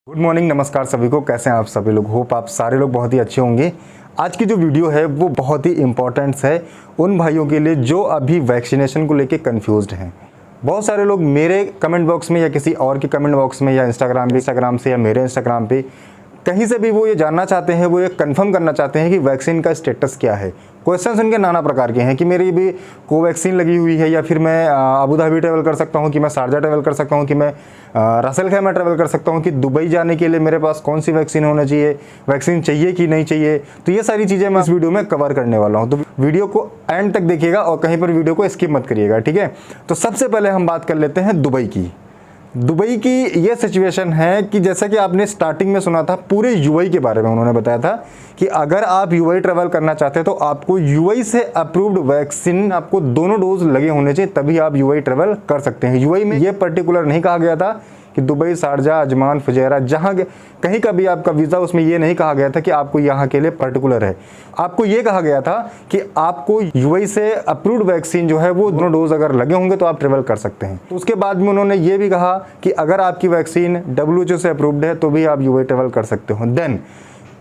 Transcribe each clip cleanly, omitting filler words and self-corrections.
Good morning, नमस्कार सभी को। कैसे हैं आप सभी लोग? होप आप सारे लोग बहुत ही अच्छे होंगे। आज की जो वीडियो है वो बहुत ही इंपॉर्टेंट है उन भाइयों के लिए जो अभी वैक्सीनेशन को लेके कंफ्यूज्ड हैं। बहुत सारे लोग मेरे कमेंट बॉक्स में या किसी और के कमेंट बॉक्स में या इंस्टाग्राम से या मेरे इंस्टाग्राम पे कहीं से भी वो ये जानना चाहते हैं, वो ये कंफर्म करना चाहते हैं कि वैक्सीन का स्टेटस क्या है। क्वेश्चंस उनके नाना प्रकार के हैं कि मेरी भी कोवैक्सीन लगी हुई है, या फिर मैं अबू धाबी ट्रैवल कर सकता हूँ, कि मैं शारजा ट्रैवल कर सकता हूँ, कि मैं रसेल खैमा ट्रैवल कर सकता हूँ, कि दुबई जाने के लिए मेरे पास कौन सी वैक्सीन होना चाहिए, वैक्सीन चाहिए कि नहीं चाहिए। तो ये सारी चीज़ें मैं इस वीडियो में कवर करने वाला हूँ। तो वीडियो को एंड तक देखिएगा और कहीं पर वीडियो को स्किप मत करिएगा, ठीक है। तो सबसे पहले हम बात कर लेते हैं दुबई की। दुबई की ये सिचुएशन है कि जैसा कि आपने स्टार्टिंग में सुना था, पूरे यूएई के बारे में उन्होंने बताया था कि अगर आप यूएई ट्रैवल करना चाहते हैं तो आपको यूएई से अप्रूव्ड वैक्सीन, आपको दोनों डोज लगे होने चाहिए, तभी आप यूएई ट्रैवल कर सकते हैं। यूएई में ये पर्टिकुलर नहीं कहा गया था कि दुबई, शारजा, अजमान, फुजैरा जहाँ कहीं का भी आपका वीज़ा, उसमें ये नहीं कहा गया था कि आपको यहाँ के लिए पर्टिकुलर है। आपको ये कहा गया था कि आपको यूएई से अप्रूव्ड वैक्सीन जो है वो दोनों डोज अगर लगे होंगे तो आप ट्रेवल कर सकते हैं। तो उसके बाद में उन्होंने ये भी कहा कि अगर आपकी वैक्सीन WHO से अप्रूव्ड है तो भी आप यूएई ट्रेवल कर सकते हो। देन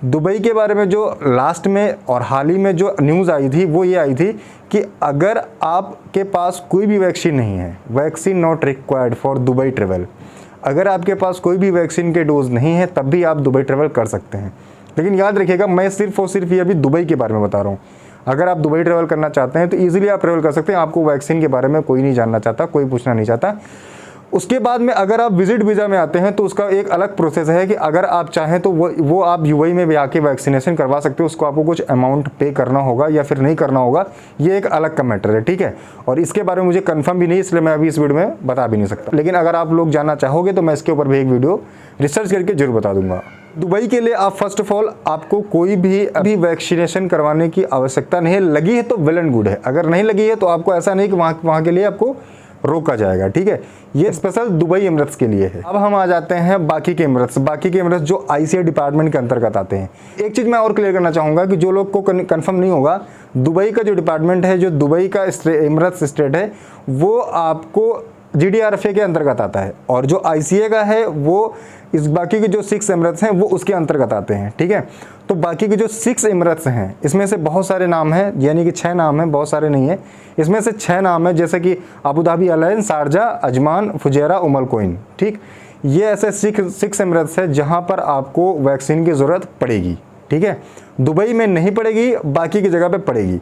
दुबई के बारे में जो लास्ट में और हाल ही में जो न्यूज़ आई थी वो ये आई थी कि अगर आपके पास कोई भी वैक्सीन नहीं है, vaccine not required for Dubai travel, अगर आपके पास कोई भी वैक्सीन के डोज नहीं है तब भी आप दुबई ट्रैवल कर सकते हैं। लेकिन याद रखिएगा, मैं सिर्फ और सिर्फ ये अभी दुबई के बारे में बता रहा हूँ। अगर आप दुबई ट्रैवल करना चाहते हैं तो ईजिली आप ट्रैवल कर सकते हैं। आपको वैक्सीन के बारे में कोई नहीं जानना चाहता, कोई पूछना नहीं चाहता। उसके बाद में अगर आप विजिट वीज़ा में आते हैं तो उसका एक अलग प्रोसेस है कि अगर आप चाहें तो वो आप यूएई में भी आके वैक्सीनेशन करवा सकते हो। उसको आपको कुछ अमाउंट पे करना होगा या फिर नहीं करना होगा, ये एक अलग का मैटर है, ठीक है। और इसके बारे में मुझे कंफर्म भी नहीं, इसलिए मैं अभी इस वीडियो में बता भी नहीं सकता। लेकिन अगर आप लोग जानना चाहोगे तो मैं इसके ऊपर भी एक वीडियो रिसर्च करके जरूर बता दूंगा। दुबई के लिए आप फर्स्ट ऑफ ऑल आपको कोई भी अभी वैक्सीनेशन करवाने की आवश्यकता नहीं है। लगी है तो वेल एंड गुड है, अगर नहीं लगी है तो आपको ऐसा नहीं कि वहाँ के लिए आपको रोका जाएगा, ठीक है। ये स्पेशल दुबई एमिरेट्स के लिए है। अब हम आ जाते हैं बाकी के एमिरेट्स जो आईसीए डिपार्टमेंट के अंतर्गत आते हैं। एक चीज़ मैं और क्लियर करना चाहूँगा कि जो लोग को कंफर्म नहीं होगा, दुबई का जो डिपार्टमेंट है, जो दुबई का एमिरेट्स स्टेट है, वो आपको GDRFA के अंतर्गत आता है, और जो आईसीए का है वो इस बाकी के जो 6 एमिरेट्स हैं वो उसके अंतर्गत आते हैं, ठीक है। तो बाकी के जो 6 एमिरेट्स हैं इसमें से बहुत सारे नाम हैं, यानी कि 6 नाम हैं, बहुत सारे नहीं है। इसमें से 6 नाम है, जैसे कि Abu Dhabi, Al Ain, Sharjah, Ajman, Fujairah, Umm Al Quwain, ठीक। ये ऐसे 6 एमिरेट्स है जहाँ पर आपको वैक्सीन की ज़रूरत पड़ेगी, ठीक है। दुबई में नहीं पड़ेगी, बाकी की जगह पर पड़ेगी।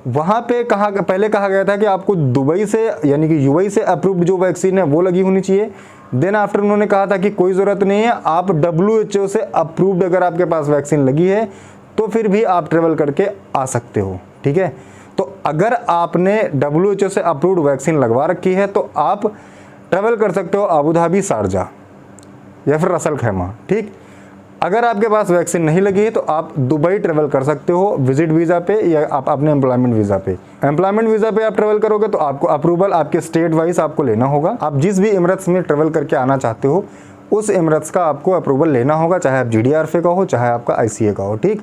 वहाँ पे पहले कहा गया था कि आपको दुबई से यानी कि यूएई से अप्रूव्ड जो वैक्सीन है वो लगी होनी चाहिए। देन आफ्टर उन्होंने कहा था कि कोई ज़रूरत नहीं है, आप WHO से अप्रूव्ड अगर आपके पास वैक्सीन लगी है तो फिर भी आप ट्रेवल करके आ सकते हो, ठीक है। तो अगर आपने WHO से अप्रूव्ड वैक्सीन लगवा रखी है तो आप ट्रेवल कर सकते हो अबू धाबी, शारजा या फिर रसेल खैमा, ठीक। अगर आपके पास वैक्सीन नहीं लगी है तो आप दुबई ट्रेवल कर सकते हो विजिट वीज़ा पे या आप अपने एम्प्लॉयमेंट वीज़ा पे। एम्प्लॉयमेंट वीज़ा पे आप ट्रेवल करोगे तो आपको अप्रूवल आपके स्टेट वाइज आपको लेना होगा। आप जिस भी एमिरेट्स में ट्रेवल करके आना चाहते हो उस एमिरेट्स का आपको अप्रूवल लेना होगा, चाहे आप GDRFA का हो, चाहे आपका आईसीए का हो, ठीक।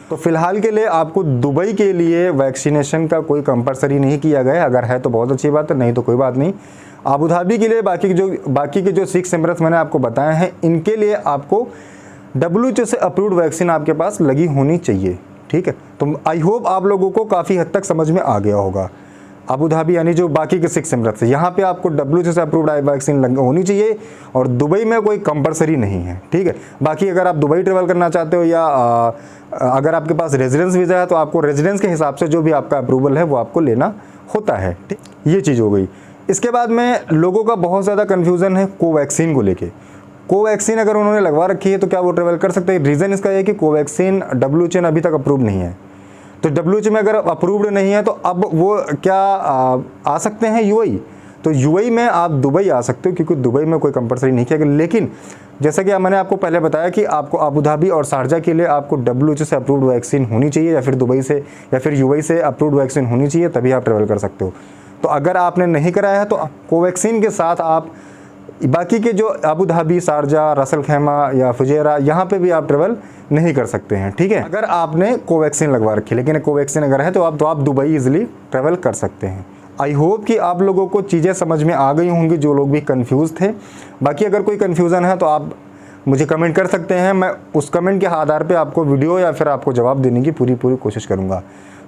तो फिलहाल के लिए आपको दुबई के लिए वैक्सीनेशन का कोई कंपलसरी नहीं किया गया है। अगर है तो बहुत अच्छी बात है, नहीं तो कोई बात नहीं। अबू धाबी के लिए बाकी के जो 6 एमिरेट्स मैंने आपको बताए हैं, इनके लिए आपको WHO से अप्रूव्ड वैक्सीन आपके पास लगी होनी चाहिए, ठीक है। तो आई होप आप लोगों को काफ़ी हद तक समझ में आ गया होगा। अबू धाबी यानी जो बाकी के 6 एमिरेट्स है, यहाँ पे आपको WHO से अप्रूव्ड वैक्सीन होनी चाहिए, और दुबई में कोई कंपलसरी नहीं है, ठीक है। बाकी अगर आप दुबई ट्रेवल करना चाहते हो या अगर आपके पास रेजिडेंस वीज़ा है तो आपको रेजिडेंस के हिसाब से जो भी आपका अप्रूवल है वो आपको लेना होता है, ठीक। ये चीज़ हो गई। इसके बाद में लोगों का बहुत ज़्यादा कन्फ्यूज़न है कोवैक्सीन को लेके। कोवैक्सीन अगर उन्होंने लगवा रखी है तो क्या वो ट्रेवल कर सकते हैं? रीज़न इसका है कि कोवैक्सीन WHO ने अभी तक अप्रूव नहीं है। तो WHO में अगर अप्रूव्ड नहीं है तो अब वो क्या आ सकते हैं यूएई? तो यूएई में आप दुबई आ सकते हो, क्योंकि दुबई में कोई कंपलसरी नहीं किया गया। लेकिन जैसा कि मैंने आपको पहले बताया कि आपको अबू धाबी और शारजा के लिए आपको WHO से अप्रूव्ड वैक्सीन होनी चाहिए, या फिर दुबई से या फिर यूएई से अप्रूव्ड वैक्सीन होनी चाहिए, तभी आप ट्रेवल कर सकते हो। तो अगर आपने नहीं कराया है तो कोवैक्सीन के साथ आप बाकी के जो अबू धाबी, शारजा, रसेल खैमा या फुजैरा, यहाँ पे भी आप ट्रेवल नहीं कर सकते हैं, ठीक है, अगर आपने कोवैक्सीन लगवा रखी है। लेकिन कोवैक्सीन अगर है तो आप दुबई इजीली ट्रेवल कर सकते हैं। आई होप कि आप लोगों को चीज़ें समझ में आ गई होंगी, जो लोग भी कंफ्यूज थे। बाकी अगर कोई कन्फ्यूज़न है तो आप मुझे कमेंट कर सकते हैं, मैं उस कमेंट के आधार पे आपको वीडियो या फिर आपको जवाब देने की पूरी कोशिश करूँगा।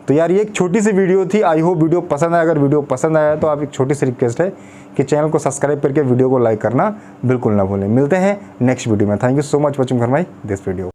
तो यार ये एक छोटी सी वीडियो थी, आई होप वीडियो पसंद आया। अगर वीडियो पसंद आया तो आप एक छोटी सी रिक्वेस्ट है कि चैनल को सब्सक्राइब करके वीडियो को लाइक करना बिल्कुल ना भूलें। मिलते हैं नेक्स्ट वीडियो में। Thank you so much watching for my this video.